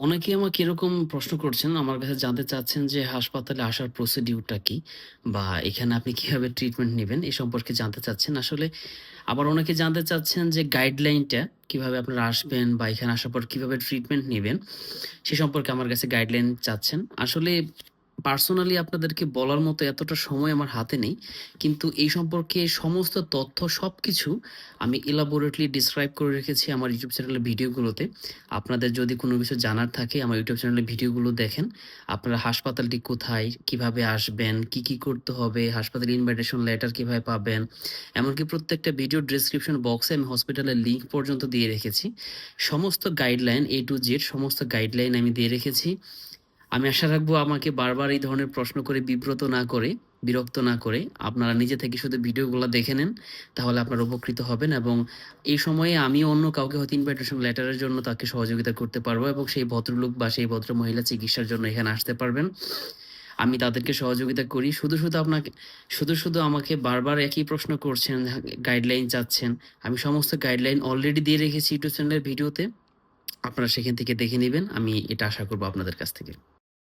অনেকেই আমাকে এরকম প্রশ্ন করছেন, আমার কাছে জানতে চাচ্ছেন যে হাসপাতালে আসার প্রসিডিউরটা কি? বা এখানে আপনি কিভাবে ট্রিটমেন্ট নিবেন? এ সম্পর্কে জানতে চাচ্ছেন। আসলে আবার অনেকে জানতে চাচ্ছেন যে গাইডলাইনটা কিভাবে আপনারা আসবেন বা এখানে আসার পর কিভাবে ট্রিটমেন্ট নিবেন? সে সম্পর্কে আমার কাছে গাইডলাইন চাচ্ছেন। আসলে পার্সোনালি আপনাদেরকে বলার মতো এতটা সময় আমার হাতে নেই। কিন্তু এই সম্পর্কে সমস্ত তথ্য সবকিছু আমি elaborately describe করে রেখেছি আমার YouTube চ্যানেলের ভিডিওগুলোতে। আপনাদের যদি কোনো কিছু জানার থাকে আমার YouTube চ্যানেলের ভিডিওগুলো দেখেন। আপনারা হাসপাতালটি কোথায়, কিভাবে আসবেন, কি করতে হবে, হাসপাতালের ইনভাইটেশন লেটার কিভাবে পাবেন, এমনকি প্রত্যেকটা ভিডিওর ডেসক্রিপশন বক্সে আমি হসপিটালের লিংক পর্যন্ত দিয়ে রেখেছি। সমস্ত গাইডলাইন A to Z সমস্ত গাইডলাইন আমি দিয়ে রেখেছি। আমি আশা রাখবো আমাকে বারবার এই ধরনের প্রশ্ন করে বিব্রত না করে, বিরক্ত না করে আপনারা নিজে থেকে শুধু ভিডিওগুলা দেখে নেন। তাহলে আপনারা উপকৃত হবেন এবং এই সময়ে আমিও অন্য কাউকে হয়তো ইনভাইটেশন লেটারের জন্য তাকে সহযোগিতা করতে পারবো এবং সেই ভদ্রলোক বা সেই ভদ্রমহিলা চিকিৎসার জন্য এখানে আসতে পারবেন। আমি তাদেরকে সহযোগিতা করি। শুধু আমাকে বারবার একই প্রশ্ন করছেন, গাইডলাইন চাচ্ছেন। আমি সমস্ত গাইডলাইন অলরেডি দিয়ে রেখেছি ইউটিউব চ্যানেলের ভিডিওতে। আপনারা সেখান থেকে দেখে নিবেন। আমি এটা আশা করব আপনাদের কাছ থেকে।